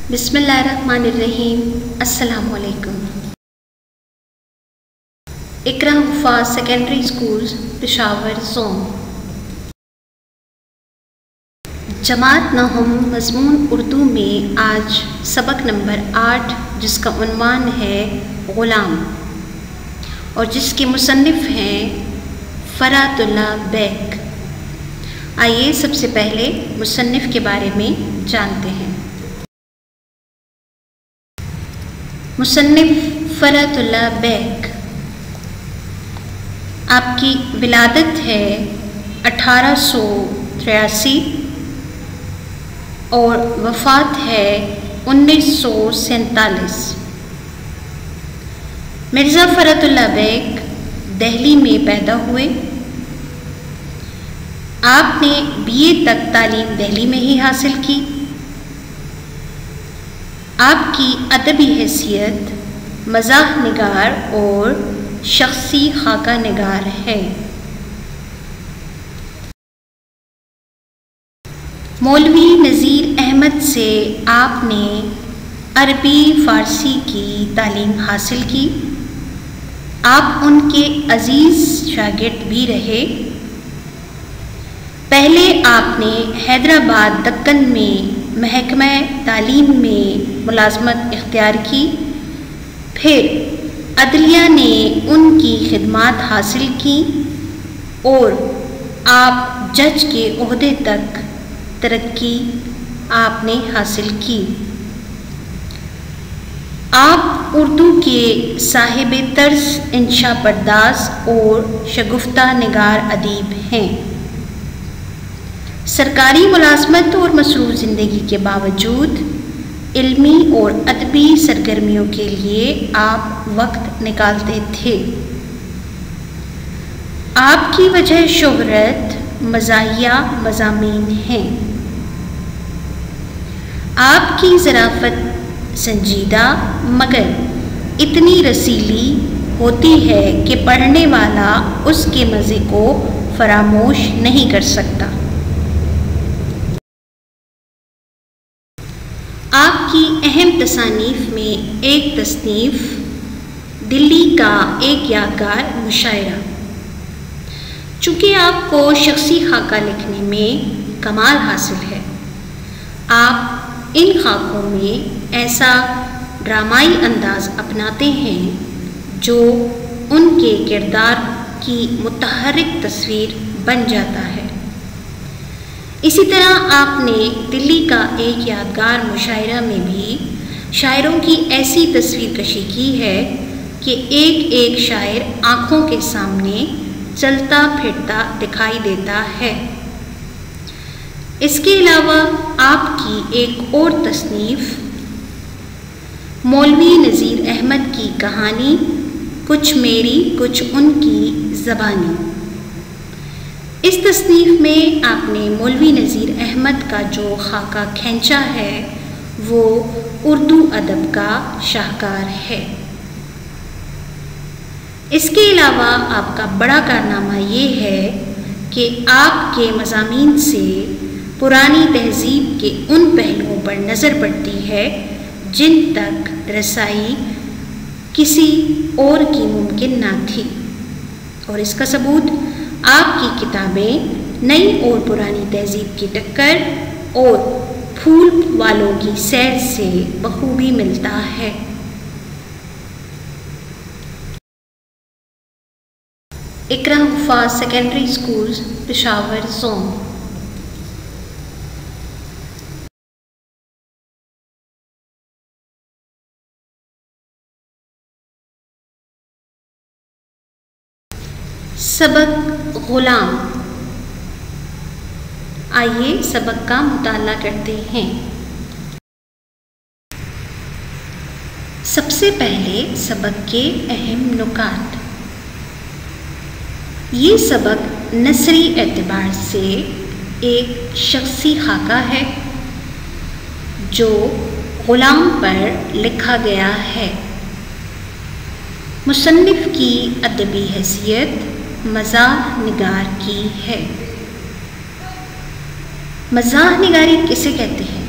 بسم اللہ الرحمن الرحیم۔ السلام علیکم۔ اقرا حفاظ سیکنڈری اسکول پشاور زون، جماعت نہم مضمون اردو میں آج سبق نمبر 8 جس کا عنوان ہے غلام اور جس کے مصنف ہیں فرات اللہ بیگ۔ آئیے سب سے پہلے مصنف کے بارے میں جانتے ہیں۔ مصنف فرات اللہ بیگ، آپ کی ولادت ہے 1883 اور وفات ہے 1947۔ مرزا فرات اللہ بیگ دہلی میں پیدا ہوئے۔ آپ نے BA تک تعلیم دہلی میں ہی حاصل کی۔ آپ کی ادبی حیثیت مزاح نگار اور شخصی خاکہ نگار ہے۔ مولوی نذیر احمد سے آپ نے عربی فارسی کی تعلیم حاصل کی۔ آپ ان کے عزیز شاگرد بھی رہے۔ پہلے آپ نے حیدرآباد دکن میں محکمہ تعلیم میں ملازمت اختیار کی، پھر عدلیہ نے ان کی خدمات حاصل کی اور آپ جج کے عہدے تک ترقی آپ نے حاصل کی۔ آپ اردو کے صاحب طرز انشا پرداز اور شگفتہ نگار ادیب ہیں۔ سرکاری ملازمت اور مصروف زندگی کے باوجود علمی اور ادبی سرگرمیوں کے لیے آپ وقت نکالتے تھے۔ آپ کی وجہ شہرت مزاحیہ مضامین ہیں۔ آپ کی ظرافت سنجیدہ مگر اتنی رسیلی ہوتی ہے کہ پڑھنے والا اس کے مزے کو فراموش نہیں کر سکتا۔ آپ کی اہم تصانیف میں ایک تصنیف دلی کا ایک یادگار مشاعرہ۔ چونکہ آپ کو شخصی خاکہ لکھنے میں کمال حاصل ہے، آپ ان خاکوں میں ایسا ڈرامائی انداز اپناتے ہیں جو ان کے کردار کی متحرک تصویر بن جاتا ہے۔ اسی طرح آپ نے دلی کا ایک یادگار مشاعرہ میں بھی شاعروں کی ایسی تصویر کشی کی ہے کہ ایک ایک شاعر آنکھوں کے سامنے چلتا پھرتا دکھائی دیتا ہے۔ اس کے علاوہ آپ کی ایک اور تصنیف مولوی نذیر احمد کی کہانی کچھ میری کچھ ان کی زبانی۔ اس تصنیف میں آپ نے مولوی نذیر احمد کا جو خاکہ کھینچا ہے وہ اردو ادب کا شاہکار ہے۔ اس کے علاوہ آپ کا بڑا کارنامہ یہ ہے کہ آپ کے مضامین سے پرانی تہذیب کے ان پہلوؤں پر نظر پڑتی ہے جن تک رسائی کسی اور کی ممکن نہ تھی، اور اس کا ثبوت آپ کی کتابیں نئی اور پرانی تہذیب کی ٹکر اور پھول والوں کی سیر سے بخوبی ملتا ہے۔ اقرا حفاظ سیکنڈری اسکول پشاور زون، سبق غلام۔ آئیے سبق کا مطالعہ کرتے ہیں۔ سب سے پہلے سبق کے اہم نکات۔ یہ سبق نثری اعتبار سے ایک شخصی خاکہ ہے جو غلام پر لکھا گیا ہے۔ مصنف کی ادبی حیثیت مزاح نگار کی ہے۔ مزاح نگاری کسے کہتے ہیں؟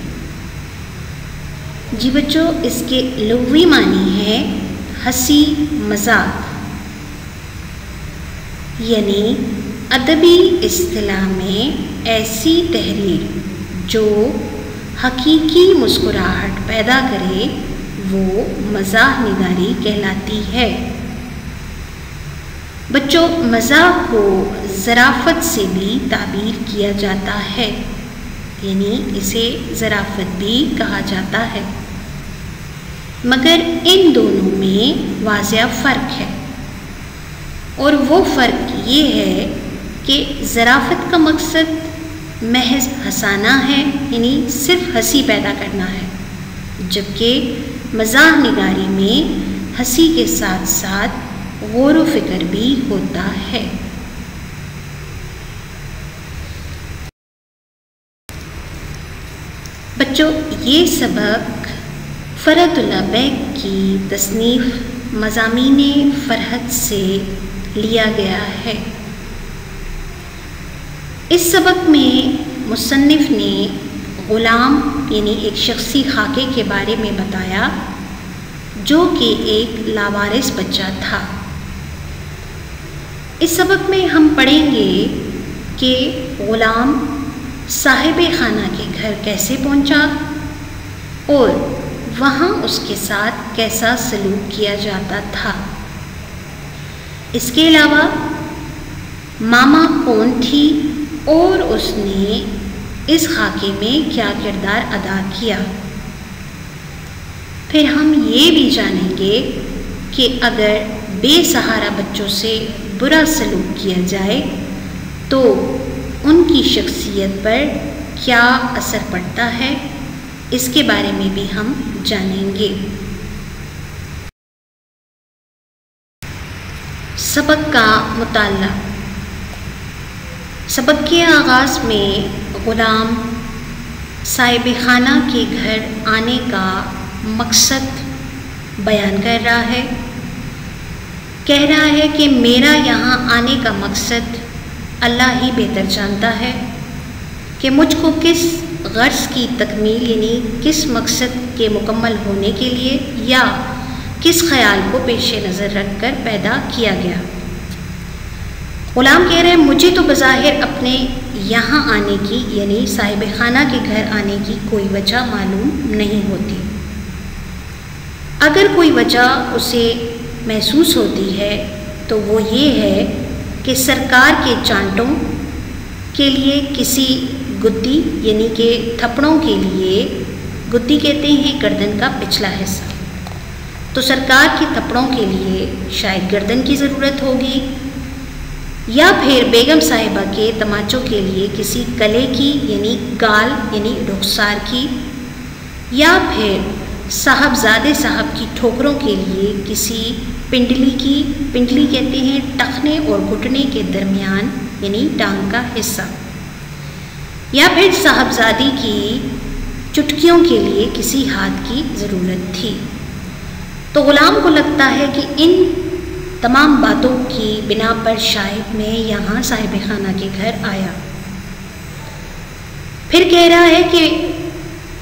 جی بچوں، اس کے لغوی معنی ہے ہنسی مذاق، یعنی ادبی اصطلاح میں ایسی تحریر جو حقیقی مسکراہٹ پیدا کرے وہ مزاح نگاری کہلاتی ہے۔ بچوں، مزاح کو ظرافت سے بھی تعبیر کیا جاتا ہے، یعنی اسے ظرافت بھی کہا جاتا ہے، مگر ان دونوں میں واضح فرق ہے، اور وہ فرق یہ ہے کہ ظرافت کا مقصد محض ہنسانا ہے، یعنی صرف ہنسی پیدا کرنا ہے، جبکہ مزاح نگاری میں ہنسی کے ساتھ ساتھ غور و فکر بھی ہوتا ہے۔ بچوں، یہ سبق فرحت اللہ بیگ کی تصنیف مضامین فرحت سے لیا گیا ہے۔ اس سبق میں مصنف نے غلام یعنی ایک شخصی خاکے کے بارے میں بتایا جو کہ ایک لاوارث بچہ تھا۔ اس سبق میں ہم پڑھیں گے کہ غلام صاحب خانہ کے گھر کیسے پہنچا اور وہاں اس کے ساتھ کیسا سلوک کیا جاتا تھا۔ اس کے علاوہ ماما کون تھی اور اس نے اس خاکے میں کیا کردار ادا کیا۔ پھر ہم یہ بھی جانیں گے کہ اگر بے سہارا بچوں سے برا سلوک کیا جائے تو ان کی شخصیت پر کیا اثر پڑتا ہے، اس کے بارے میں بھی ہم جانیں گے۔ سبق کا مطالعہ۔ سبق کے آغاز میں غلام صاحب خانہ کے گھر آنے کا مقصد بیان کر رہا ہے، کہہ رہا ہے کہ میرا یہاں آنے کا مقصد اللہ ہی بہتر جانتا ہے کہ مجھ کو کس غرض کی تکمیل یعنی کس مقصد کے مکمل ہونے کے لیے یا کس خیال کو پیش نظر رکھ کر پیدا کیا گیا۔ غلام کہہ رہے ہیں مجھے تو بظاہر اپنے یہاں آنے کی یعنی صاحب خانہ کے گھر آنے کی کوئی وجہ معلوم نہیں ہوتی۔ اگر کوئی وجہ اسے محسوس ہوتی ہے تو وہ یہ ہے کہ سرکار کے چانٹوں کے لیے کسی گدی یعنی کہ تھپڑوں کے لیے، گدی کہتے ہیں گردن کا پچھلا حصہ، تو سرکار کے تھپڑوں کے لیے شاید گردن کی ضرورت ہوگی، یا پھر بیگم صاحبہ کے تماچوں کے لیے کسی کلے کی یعنی گال یعنی رخسار کی، یا پھر صاحبزادے صاحب کی ٹھوکروں کے لیے کسی پنڈلی کی، پنڈلی کہتے ہیں ٹخنے اور گھٹنے کے درمیان یعنی ٹانگ کا حصہ، یا پھر صاحبزادی کی چٹکیوں کے لیے کسی ہاتھ کی ضرورت تھی۔ تو غلام کو لگتا ہے کہ ان تمام باتوں کی بنا پر شاید میں یہاں صاحب خانہ کے گھر آیا۔ پھر کہہ رہا ہے کہ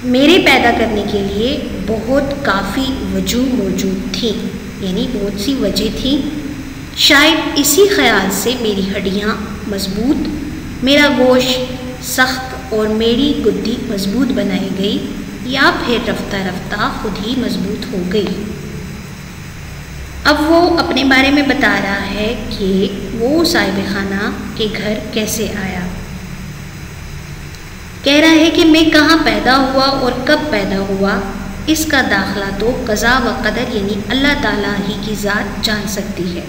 میرے پیدا کرنے کے لیے بہت کافی وجوہ موجود تھیں، یعنی بہت سی وجہ تھیں، شاید اسی خیال سے میری ہڈیاں مضبوط، میرا گوشت سخت اور میری گدی مضبوط بنائی گئی، یا پھر رفتہ رفتہ خود ہی مضبوط ہو گئی۔ اب وہ اپنے بارے میں بتا رہا ہے کہ وہ صاحب خانہ کے گھر کیسے آیا۔ کہہ رہا ہے کہ میں کہاں پیدا ہوا اور کب پیدا ہوا، اس کا داخلہ تو قضا و قدر یعنی اللہ تعالیٰ ہی کی ذات جان سکتی ہے۔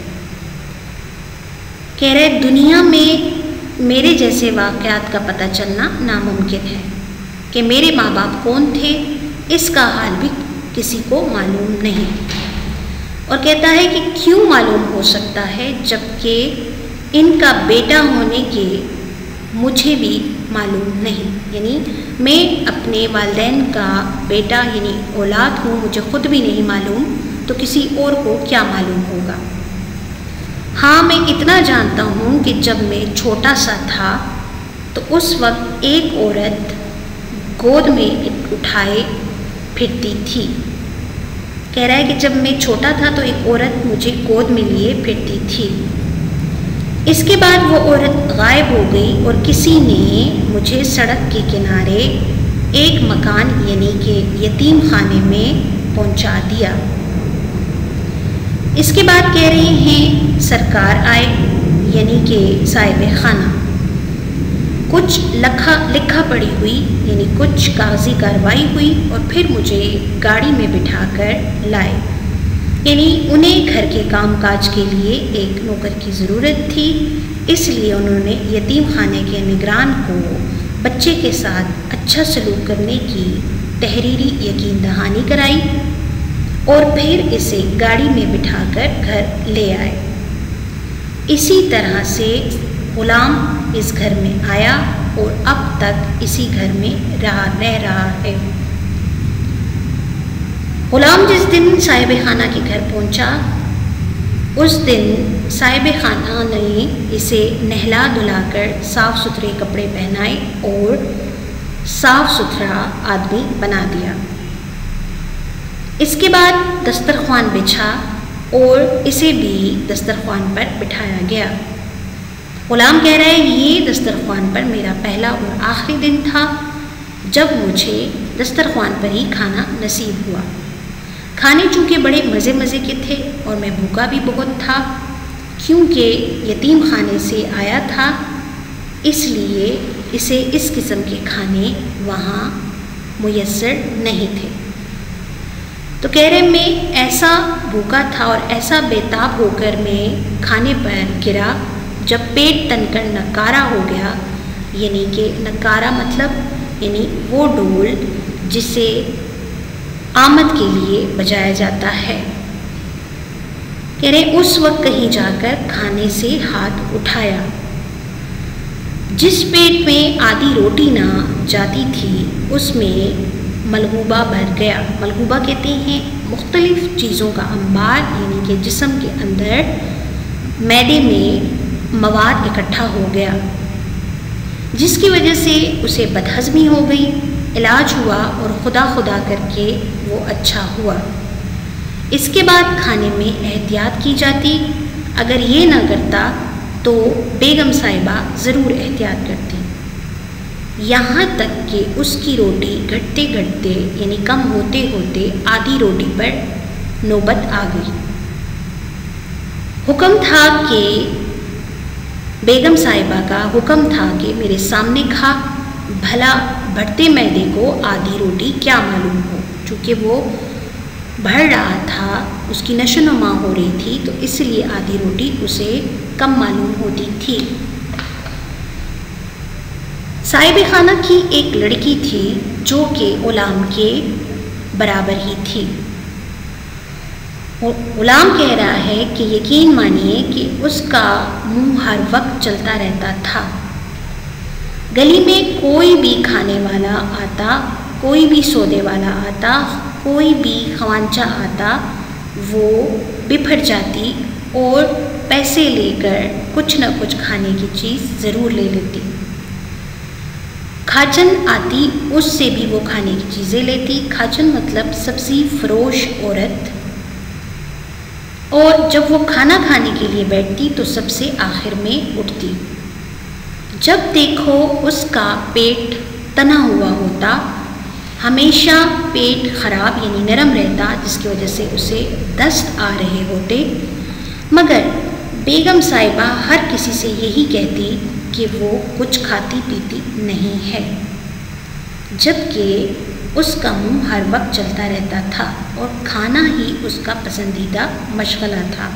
کہہ رہے دنیا میں میرے جیسے واقعات کا پتہ چلنا ناممکن ہے کہ میرے ماں باپ کون تھے، اس کا حال بھی کسی کو معلوم نہیں، اور کہتا ہے کہ کیوں معلوم ہو سکتا ہے جبکہ ان کا بیٹا ہونے کے مجھے بھی معلوم نہیں، یعنی میں اپنے والدین کا بیٹا یعنی اولاد ہوں، مجھے خود بھی نہیں معلوم تو کسی اور کو کیا معلوم ہوگا۔ ہاں میں اتنا جانتا ہوں کہ جب میں چھوٹا سا تھا تو اس وقت ایک عورت گود میں اٹھائے پھرتی تھی۔ کہہ رہا ہے کہ جب میں چھوٹا تھا تو ایک عورت مجھے گود میں لیے پھرتی تھی۔ اس کے بعد وہ عورت غائب ہو گئی اور کسی نے مجھے سڑک کے کنارے ایک مکان یعنی کہ یتیم خانے میں پہنچا دیا۔ اس کے بعد کہہ رہے ہیں سرکار آئے یعنی کہ صاحب خانہ، کچھ لکھا پڑی ہوئی یعنی کچھ کاغذی کارروائی ہوئی اور پھر مجھے گاڑی میں بٹھا کر لائے، یعنی انہیں گھر کے کام کاج کے لیے ایک نوکر کی ضرورت تھی، اس لیے انہوں نے یتیم خانے کے نگران کو بچے کے ساتھ اچھا سلوک کرنے کی تحریری یقین دہانی کرائی اور پھر اسے گاڑی میں بٹھا کر گھر لے آئے۔ اسی طرح سے غلام اس گھر میں آیا اور اب تک اسی گھر میں رہ رہا ہے۔ غلام جس دن صاحب خانہ کے گھر پہنچا اس دن صاحب خانہ نے اسے نہلا دھلا کر صاف ستھرے کپڑے پہنائے اور صاف ستھرا آدمی بنا دیا۔ اس کے بعد دسترخوان بچھا اور اسے بھی دسترخوان پر بٹھایا گیا۔ غلام کہہ رہا ہے یہ دسترخوان پر میرا پہلا اور آخری دن تھا جب مجھے دسترخوان پر ہی کھانا نصیب ہوا۔ کھانے چونکہ بڑے مزے مزے کے تھے اور میں بھوکا بھی بہت تھا کیونکہ یتیم خانے سے آیا تھا، اس لیے اسے اس قسم کے کھانے وہاں میسر نہیں تھے۔ تو کہہ رہے میں ایسا بھوکا تھا اور ایسا بے تاب ہو کر میں کھانے پر گرا جب پیٹ تن کر نکارا ہو گیا، یعنی کہ نکارا مطلب یعنی وہ ڈول جسے آمد کے لیے بجایا جاتا ہے۔ کہہ رہے اس وقت کہیں جا کر کھانے سے ہاتھ اٹھایا، جس پیٹ میں آدھی روٹی نہ جاتی تھی اس میں ملغوبہ بھر گیا۔ ملغوبہ کہتے ہیں مختلف چیزوں کا انبار، یعنی کہ جسم کے اندر معدے میں مواد اکٹھا ہو گیا جس کی وجہ سے اسے بدہضمی ہو گئی۔ علاج ہوا اور خدا خدا کر کے وہ اچھا ہوا۔ اس کے بعد کھانے میں احتیاط کی جاتی، اگر یہ نہ کرتا تو بیگم صاحبہ ضرور احتیاط کرتی، یہاں تک کہ اس کی روٹی گھٹتے گھٹتے یعنی کم ہوتے ہوتے آدھی روٹی پر نوبت آ گئی۔ حکم تھا کہ بیگم صاحبہ کا حکم تھا کہ میرے سامنے کھا، بھلا بڑھتے معدے کو آدھی روٹی کیا معلوم ہو، چونکہ وہ بڑھ رہا تھا، اس کی نشو و نما ہو رہی تھی تو اس لیے آدھی روٹی اسے کم معلوم ہوتی تھی۔ صاحب خانہ کی ایک لڑکی تھی جو کہ غلام کے برابر ہی تھی۔ غلام کہہ رہا ہے کہ یقین مانیے کہ اس کا منہ ہر وقت چلتا رہتا تھا۔ گلی میں کوئی بھی کھانے والا آتا، کوئی بھی سودے والا آتا، کوئی بھی خوانچہ آتا، وہ بپھر جاتی اور پیسے لے کر کچھ نہ کچھ کھانے کی چیز ضرور لے لیتی۔ کھاجن آتی، اس سے بھی وہ کھانے کی چیزیں لیتی۔ کھاجن مطلب سبزی فروش عورت، اور جب وہ کھانا کھانے کے لیے بیٹھتی تو سب سے آخر میں اٹھتی۔ جب دیکھو اس کا پیٹ تنا ہوا ہوتا، ہمیشہ پیٹ خراب یعنی نرم رہتا جس کی وجہ سے اسے دست آ رہے ہوتے، مگر بیگم صاحبہ ہر کسی سے یہی کہتی کہ وہ کچھ کھاتی پیتی نہیں ہے، جبکہ اس کا منہ ہر وقت چلتا رہتا تھا اور کھانا ہی اس کا پسندیدہ مشغلہ تھا۔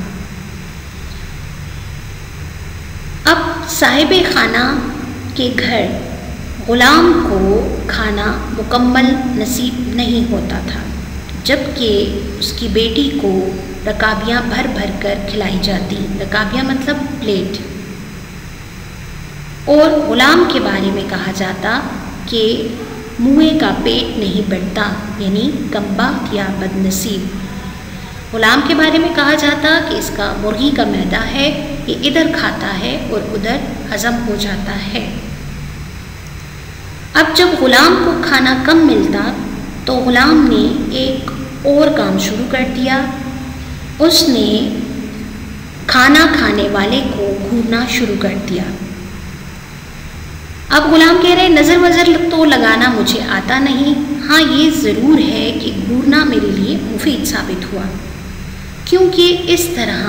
اب صاحب خانہ کے گھر غلام کو کھانا مکمل نصیب نہیں ہوتا تھا، جبکہ اس کی بیٹی کو رکابیاں بھر بھر کر کھلائی جاتی۔ رکابیاں مطلب پلیٹ۔ اور غلام کے بارے میں کہا جاتا کہ موئے کا پیٹ نہیں بڑھتا، یعنی کمبخت یا بد نصیب۔ غلام کے بارے میں کہا جاتا کہ اس کا مرغی کا معدہ ہے، یہ ادھر کھاتا ہے اور ادھر ہضم ہو جاتا ہے۔ اب جب غلام کو کھانا کم ملتا تو غلام نے ایک اور کام شروع کر دیا. اس نے کھانا کھانے والے کو گھورنا شروع کر دیا. اب غلام کہہ رہے نظر وظر تو لگانا مجھے آتا نہیں، ہاں یہ ضرور ہے کہ گھورنا میرے لیے مفید ثابت ہوا، کیونکہ اس طرح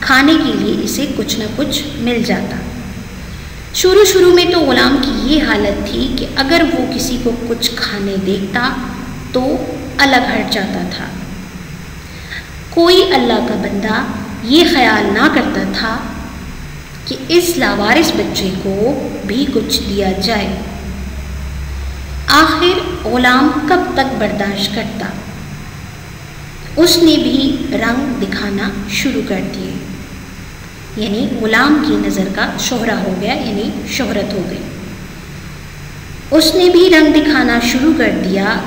کھانے کے لیے اسے کچھ نہ کچھ مل جاتا. شروع میں تو غلام کی یہ حالت تھی کہ اگر وہ کسی کو کچھ کھانے دیکھتا تو الگ ہٹ جاتا تھا. کوئی اللہ کا بندہ یہ خیال نہ کرتا تھا کہ اس لاوارث بچے کو بھی کچھ دیا جائے. آخر غلام کب تک برداشت کرتا؟ اس نے بھی رنگ دکھانا شروع کر دیے. یعنی غلام کی نظر کا شہرہ ہو گیا، یعنی شہرت ہو گئی. اس نے بھی رنگ دکھانا شروع کر دیا.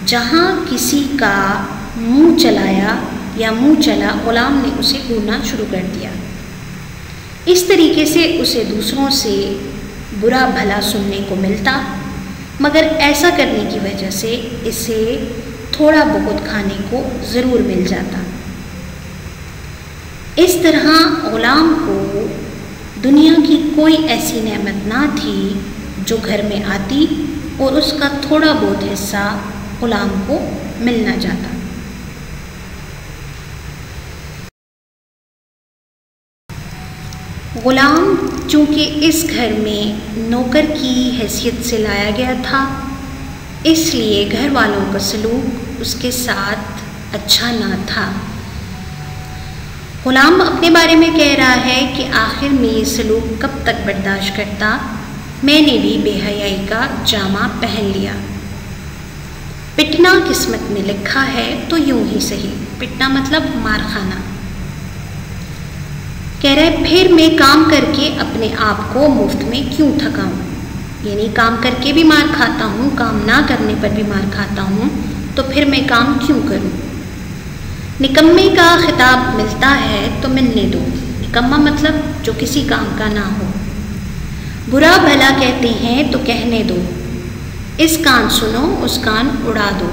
جہاں کسی کا منہ چلایا یا منہ چلا، غلام نے اسے گھورنا شروع کر دیا. اس طریقے سے اسے دوسروں سے برا بھلا سننے کو ملتا، مگر ایسا کرنے کی وجہ سے اسے تھوڑا بہت کھانے کو ضرور مل جاتا. اس طرح غلام کو دنیا کی کوئی ایسی نعمت نہ تھی جو گھر میں آتی اور اس کا تھوڑا بہت حصہ غلام کو مل نہ جاتا. غلام چونکہ اس گھر میں نوکر کی حیثیت سے لایا گیا تھا، اس لیے گھر والوں کا سلوک اس کے ساتھ اچھا نہ تھا. غلام اپنے بارے میں کہہ رہا ہے کہ آخر میں یہ سلوک کب تک برداشت کرتا، میں نے بھی بے حیائی کا جامہ پہن لیا. پٹنا قسمت میں لکھا ہے تو یوں ہی صحیح. پٹنا مطلب مار کھانا. کہہ رہے پھر میں کام کر کے اپنے آپ کو مفت میں کیوں تھکاؤں، یعنی کام کر کے بھی مار کھاتا ہوں، کام نہ کرنے پر بھی مار کھاتا ہوں، تو پھر میں کام کیوں کروں. نکمے کا خطاب ملتا ہے تو ملنے دو. نکما مطلب جو کسی کام کا نہ ہو. برا بھلا کہتے ہیں تو کہنے دو. اس کان سنو اس کان اڑا دو.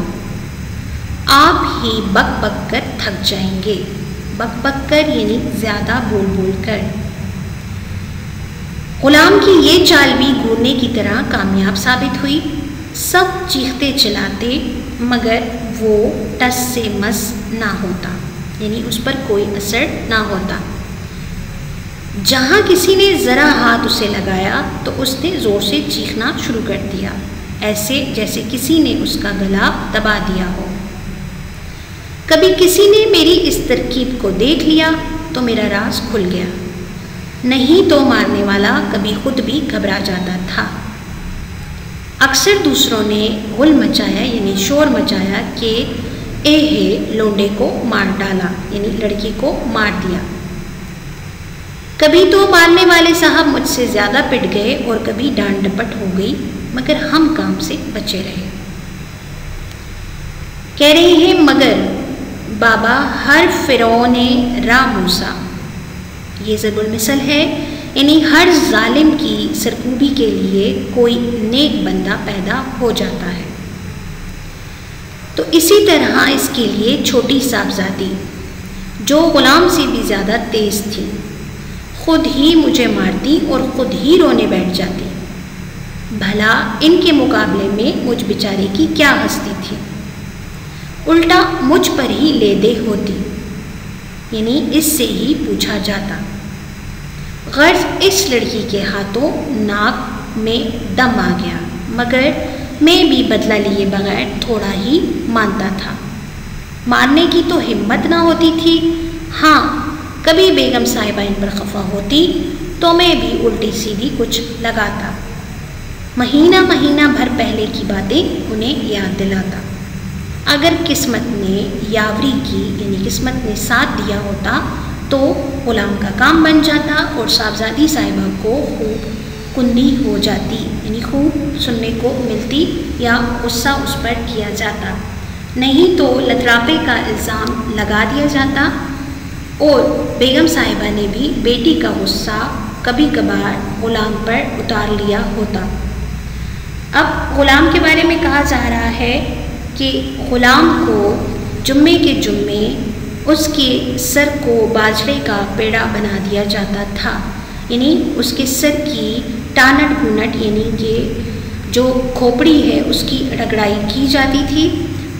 آپ ہی بک بک کر تھک جائیں گے. بک بک کر یعنی زیادہ بول بول کر. غلام کی یہ چال بھی گھورنے کی طرح کامیاب ثابت ہوئی. سب چیختے چلاتے مگر وہ ٹس سے مس نہ ہوتا، یعنی اس پر کوئی اثر نہ ہوتا. جہاں کسی نے ذرا ہاتھ اسے لگایا تو اس نے زور سے چیخنا شروع کر دیا، ایسے جیسے کسی نے اس کا گلا دبا دیا ہو. کبھی کسی نے میری اس ترکیب کو دیکھ لیا تو میرا راز کھل گیا، نہیں تو مارنے والا کبھی خود بھی گھبرا جاتا تھا. اکثر دوسروں نے غل مچایا یعنی شور مچایا کہ اے ہے لونڈے کو مار ڈالا، یعنی لڑکی کو مار دیا. کبھی تو مارنے والے صاحب مجھ سے زیادہ پٹ گئے اور کبھی ڈانٹ ڈپٹ ہو گئی، مگر ہم کام سے بچے رہے. کہہ رہے ہیں مگر بابا ہر فرعون را موسیٰ، یہ ضرب المثل ہے، یعنی ہر ظالم کی سرکوبی کے لیے کوئی نیک بندہ پیدا ہو جاتا ہے. تو اسی طرح اس کے لیے چھوٹی صاحبزادی جو غلام سے بھی زیادہ تیز تھی، خود ہی مجھے مارتی اور خود ہی رونے بیٹھ جاتی. بھلا ان کے مقابلے میں مجھ بیچارے کی کیا ہستی تھی، الٹا مجھ پر ہی لے دے ہوتی، یعنی اس سے ہی پوچھا جاتا. غرض اس لڑکی کے ہاتھوں ناک میں دم آ گیا، مگر میں بھی بدلہ لیے بغیر تھوڑا ہی مانتا تھا. مارنے کی تو ہمت نہ ہوتی تھی. ہاں کبھی بیگم صاحبہ ان پر خفا ہوتی تو میں بھی الٹی سیدھی کچھ لگاتا، مہینہ بھر پہلے کی باتیں انہیں یاد دلاتا. اگر قسمت نے یاوری کی یعنی قسمت نے ساتھ دیا ہوتا تو غلام کا کام بن جاتا اور صاحبزادی صاحبہ کو خوب کنی ہو جاتی، یعنی خوب سننے کو ملتی یا غصہ اس پر کیا جاتا، نہیں تو لطراپے کا الزام لگا دیا جاتا. اور بیگم صاحبہ نے بھی بیٹی کا غصہ کبھی کبھار غلام پر اتار لیا ہوتا. اب غلام کے بارے میں کہا جا رہا ہے کہ غلام کو جمعے کے جمعے اس کے سر کو باجرے کا پیڑا بنا دیا جاتا تھا، یعنی اس کے سر کی ٹانٹ گھونٹ یعنی کہ جو کھوپڑی ہے اس کی رگڑائی کی جاتی تھی،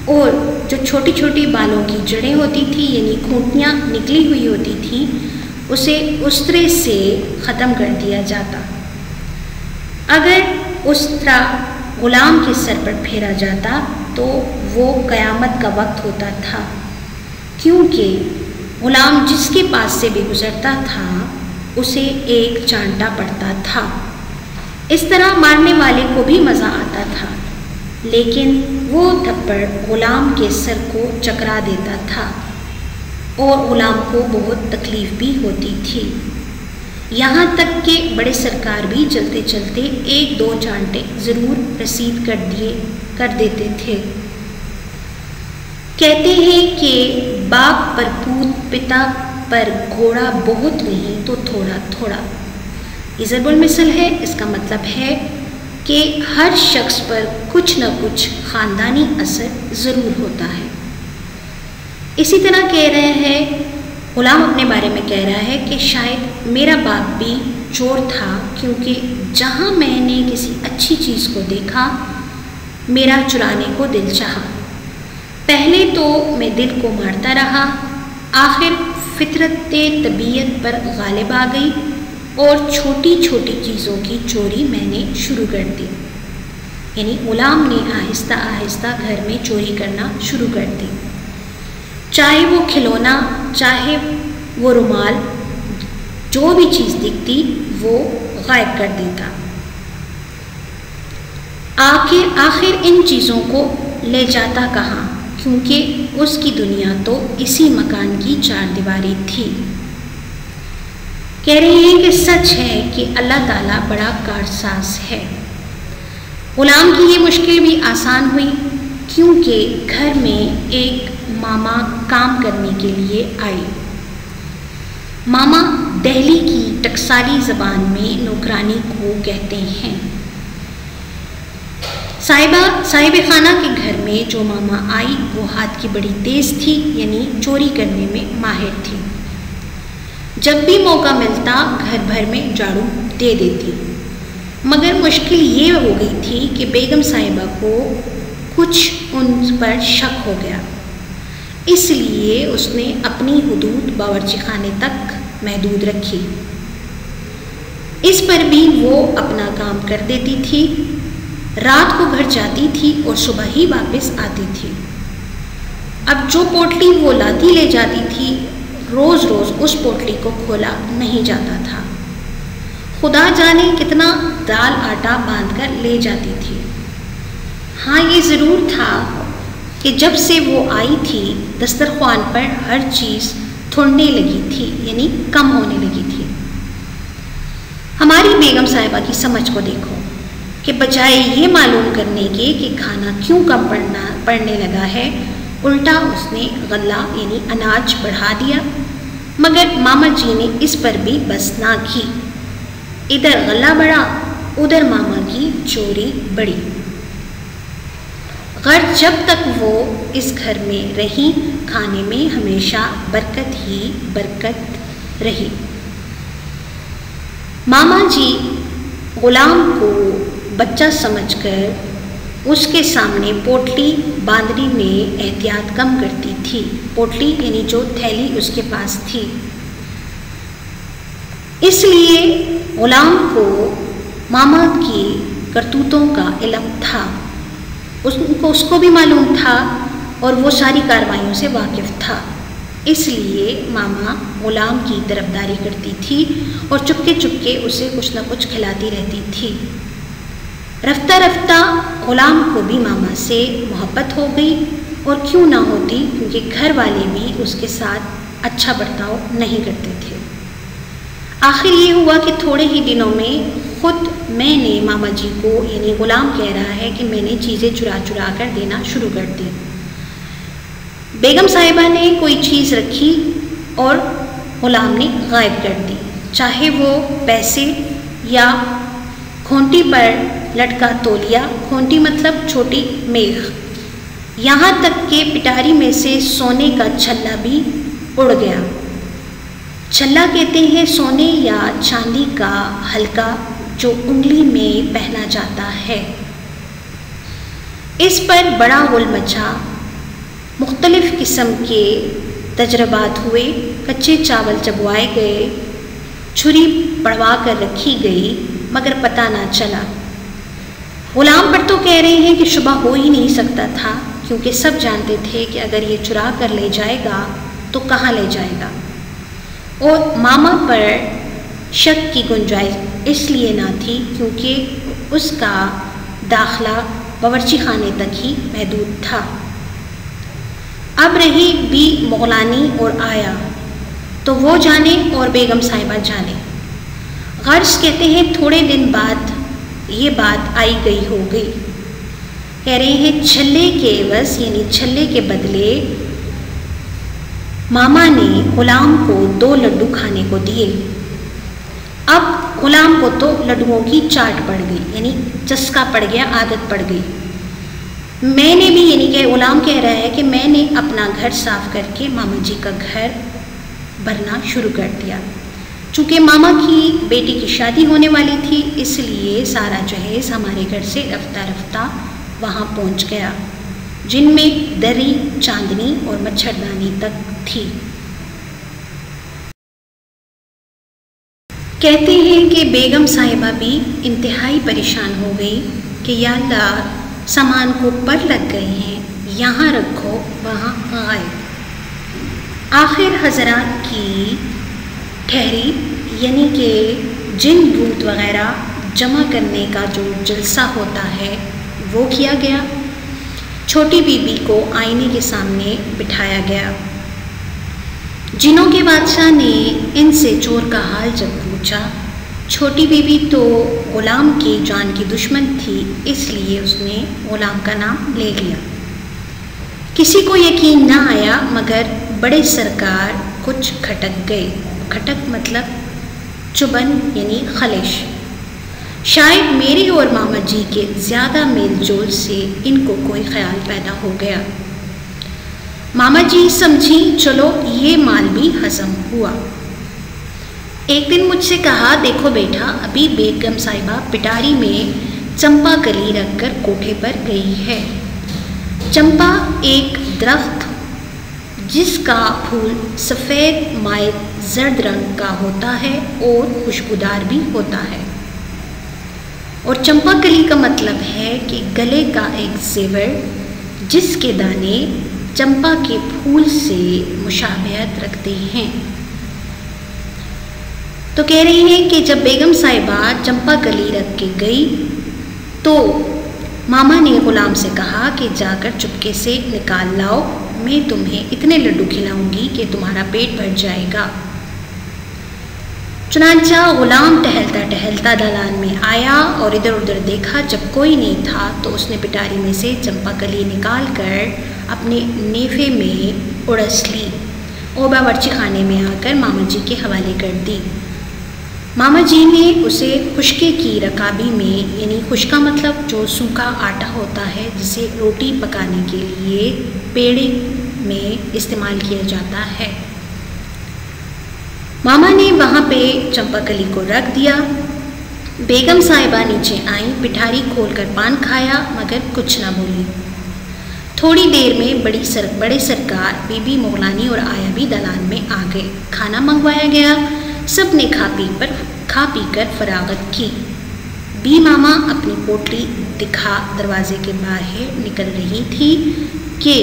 اور جو چھوٹی چھوٹی بالوں کی جڑیں ہوتی تھی یعنی کھوٹیاں نکلی ہوئی ہوتی تھیں اسے استرے سے ختم کر دیا جاتا۔ اگر استرا غلام کے سر پر پھیرا جاتا تو وہ قیامت کا وقت ہوتا تھا، کیونکہ غلام جس کے پاس سے بھی گزرتا تھا اسے ایک چانٹا پڑتا تھا۔ اس طرح مارنے والے کو بھی مزہ آتا تھا، لیکن وہ تھپڑ غلام کے سر کو چکرا دیتا تھا اور غلام کو بہت تکلیف بھی ہوتی تھی، یہاں تک کہ بڑے سرکار بھی چلتے چلتے ایک دو چانٹے ضرور رسید کر دیتے تھے۔ کہتے ہیں کہ باپ پر پوت، پتا پر گھوڑا بہت نہیں تو تھوڑا تھوڑا، یہ ضرب المثل ہے۔ اس کا مطلب ہے کہ ہر شخص پر کچھ نہ کچھ خاندانی اثر ضرور ہوتا ہے۔ اسی طرح کہہ رہے ہیں، غلام اپنے بارے میں کہہ رہا ہے کہ شاید میرا باپ بھی چور تھا، کیونکہ جہاں میں نے کسی اچھی چیز کو دیکھا میرا چرانے کو دل چاہا، پہلے تو میں دل کو مارتا رہا، آخر فطرت طبیعت پر غالب آ گئی اور چھوٹی چھوٹی چیزوں کی چوری میں نے شروع کر دی، یعنی غلام نے آہستہ آہستہ گھر میں چوری کرنا شروع کر دی، چاہے وہ کھلونا، چاہے وہ رومال، جو بھی چیز دکھتی وہ غائب کر دیتا۔ آخر ان چیزوں کو لے جاتا کہاں، کیونکہ اس کی دنیا تو اسی مکان کی چار دیواری تھی۔ کہہ رہے ہیں کہ سچ ہے کہ اللہ تعالیٰ بڑا کارساز ہے۔ غلام کی یہ مشکل بھی آسان ہوئی، کیونکہ گھر میں ایک ماما کام کرنے کے لیے آئی۔ ماما دہلی کی ٹکسالی زبان میں نوکرانی کو کہتے ہیں۔ صاحب خانہ کے گھر میں جو ماما آئی وہ ہاتھ کی بڑی تیز تھی، یعنی چوری کرنے میں ماہر تھی۔ جب بھی موقع ملتا گھر بھر میں جھاڑو دے دیتی، مگر مشکل یہ ہو گئی تھی کہ بیگم صاحبہ کو کچھ ان پر شک ہو گیا، اس لیے اس نے اپنی حدود باورچی خانے تک محدود رکھی۔ اس پر بھی وہ اپنا کام کر دیتی تھی، رات کو گھر جاتی تھی اور صبح ہی واپس آتی تھی۔ اب جو پوٹلی وہ لاتی لے جاتی تھی، روز روز اس پوٹلی کو کھولا نہیں جاتا تھا، خدا جانے کتنا دال آٹا باندھ کر لے جاتی تھی۔ ہاں یہ ضرور تھا کہ جب سے وہ آئی تھی دسترخوان پر ہر چیز تھوڑنے لگی تھی، یعنی کم ہونے لگی تھی۔ ہماری بیگم صاحبہ کی سمجھ کو دیکھو کہ بجائے یہ معلوم کرنے کے کہ کھانا کیوں کم پڑنے لگا ہے، الٹا اس نے غلہ یعنی اناج بڑھا دیا، مگر ماما جی نے اس پر بھی بس نہ کی، ادھر غلہ بڑھا ادھر ماما کی چوری بڑھی۔ غرض جب تک وہ اس گھر میں رہی کھانے میں ہمیشہ برکت ہی برکت رہی۔ ماما جی غلام کو بچہ سمجھ کر اس کے سامنے پوٹلی باندھنے میں احتیاط کم کرتی تھی، پوٹلی یعنی جو تھیلی اس کے پاس تھی۔ اس لیے غلام کو ماما کی کرتوتوں کا علم تھا، اس کو بھی معلوم تھا اور وہ ساری کارروائیوں سے واقف تھا، اس لیے ماما غلام کی طرفداری کرتی تھی اور چپکے چپکے اسے کچھ نہ کچھ کھلاتی رہتی تھی۔ رفتہ رفتہ غلام کو بھی ماما سے محبت ہو گئی، اور کیوں نہ ہوتی، کیونکہ گھر والے بھی اس کے ساتھ اچھا برتاؤ نہیں کرتے تھے۔ آخر یہ ہوا کہ تھوڑے ہی دنوں میں خود میں نے ماما جی کو، یعنی غلام کہہ رہا ہے کہ میں نے چیزیں چرا چرا کر دینا شروع کر دی۔ بیگم صاحبہ نے کوئی چیز رکھی اور غلام نے غائب کر دی، چاہے وہ پیسے یا کھونٹی پر لٹکا تولیہ، کھونٹی مطلب چھوٹی میخ، یہاں تک کہ پٹاری میں سے سونے کا چھلا بھی اڑ گیا۔ چھلا کہتے ہیں سونے یا چاندی کا حلقہ جو انگلی میں پہنا جاتا ہے۔ اس پر بڑا غل مچا، مختلف قسم کے تجربات ہوئے، کچے چاول چبوائے گئے، چھری پڑوا کر رکھی گئی، مگر پتہ نہ چلا۔ غلام پر تو کہہ رہے ہیں کہ شبہ ہو ہی نہیں سکتا تھا، کیونکہ سب جانتے تھے کہ اگر یہ چرا کر لے جائے گا تو کہاں لے جائے گا، اور ماما پر شک کی گنجائش اس لیے نہ تھی کیونکہ اس کا داخلہ باورچی خانے تک ہی محدود تھا۔ اب رہی بی مغلانی اور آیا تو وہ جانے اور بیگم صاحبہ جانے۔ غرض کہتے ہیں تھوڑے دن بعد یہ بات آئی گئی ہو گئی۔ کہہ رہے ہیں چھلے کے عوض یعنی چھلے کے بدلے ماما نے غلام کو 2 لڈو کھانے کو دیے۔ اب غلام کو تو لڈوؤں کی چاٹ پڑ گئی، یعنی چسکا پڑ گیا، عادت پڑ گئی۔ میں نے بھی، یعنی کہ غلام کہہ رہا ہے کہ میں نے اپنا گھر صاف کر کے ماما جی کا گھر بھرنا شروع کر دیا۔ چونکہ ماما کی بیٹی کی شادی ہونے والی تھی، اس لیے سارا جہیز ہمارے گھر سے رفتہ رفتہ وہاں پہنچ گیا، جن میں دری، چاندنی اور مچھردانی تک تھی۔ کہتے ہیں کہ بیگم صاحبہ بھی انتہائی پریشان ہو گئی کہ یا اللہ، سامان کو پر لگ گئے ہیں، یہاں رکھو وہاں آئے۔ آخر حضرات کی ٹھہری، یعنی کہ جن بھوت وغیرہ جمع کرنے کا جو جلسہ ہوتا ہے وہ کیا گیا۔ چھوٹی بی بی کو آئینے کے سامنے بٹھایا گیا۔ جنوں کے بادشاہ نے ان سے چور کا حال جب پوچھا، چھوٹی بی بی تو غلام کی جان کی دشمن تھی، اس لیے اس نے غلام کا نام لے لیا۔ کسی کو یقین نہ آیا، مگر بڑے سرکار کچھ کھٹک گئے۔ کھٹک مطلب چبھن یعنی خلش۔ شاید میرے اور ماما جی کے زیادہ میل جول سے ان کو کوئی خیال پیدا ہو گیا۔ ماما جی سمجھی چلو یہ مال بھی ہضم ہوا۔ ایک دن مجھ سے کہا، دیکھو بیٹا، ابھی بیگم صاحبہ پٹاری میں چمپا کلی رکھ کر کوٹھے پر گئی ہے۔ چمپا ایک درخت جس کا پھول سفید مائل زرد رنگ کا ہوتا ہے اور خوشبودار بھی ہوتا ہے، اور چمپا کلی کا مطلب ہے کہ گلے کا ایک زیور جس کے دانے چمپا کے پھول سے مشابہت رکھتے ہیں۔ تو کہہ رہی ہیں کہ جب بیگم صاحبہ چمپا کلی رکھ کے گئی تو ماما نے غلام سے کہا کہ جا کر چپکے سے نکال لاؤ، میں تمہیں اتنے لڈو کھلاؤں گی کہ تمہارا پیٹ بھر جائے گا۔ چنانچہ غلام ٹہلتا ٹہلتا دالان میں آیا اور ادھر ادھر دیکھا، جب کوئی نہیں تھا تو اس نے پٹاری میں سے چمپا کلی نکال کر اپنے نیفے میں اڑس لی اور باورچی خانے میں آ کر ماما جی کے حوالے کر دی۔ ماما جی نے اسے خشکے کی رکابی میں، یعنی خشکا مطلب جو سوکھا آٹا ہوتا ہے جسے روٹی پکانے کے لیے پیڑے میں استعمال کیا جاتا ہے، ماما نے وہاں پہ چمپا کلی کو رکھ دیا۔ بیگم صاحبہ نیچے آئیں، پٹھاری کھول کر پان کھایا، مگر کچھ نہ بولی۔ تھوڑی دیر میں بڑے سرکار بی بی مغلانی اور آیا بھی دالان میں آ گئے۔ کھانا منگوایا گیا، سب نے کھا پی کر فراغت کی۔ بی ماما اپنی پوٹلی دکھا دروازے کے باہر نکل رہی تھی کہ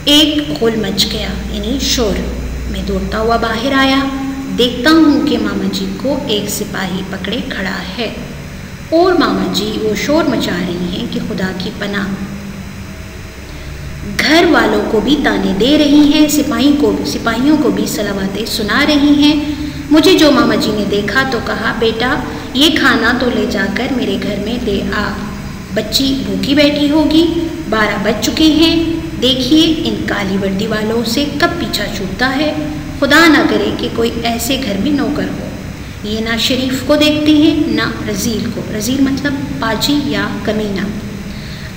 ایک غل مچ گیا، یعنی شور۔ میں دوڑتا ہوا باہر آیا، دیکھتا ہوں کہ ماما جی کو ایک سپاہی پکڑے کھڑا ہے اور ماما جی وہ شور مچا رہی ہیں کہ خدا کی پناہ، گھر والوں کو بھی تانے دے رہی ہیں، سپاہیوں کو بھی صلواتیں سنا رہی ہیں۔ مجھے جو ماما جی نے دیکھا تو کہا، بیٹا یہ کھانا تو لے جا کر میرے گھر میں دے آ، بچی بھوکی بیٹھی ہوگی، 12 بج چکے ہیں، دیکھیے ان کالی وردی والوں سے کب پیچھا چھوٹتا ہے، خدا نہ کرے کہ کوئی ایسے گھر میں نوکر ہو، یہ نہ شریف کو دیکھتے ہیں نہ رزیل کو، رزیل مطلب پاجی یا کمینہ،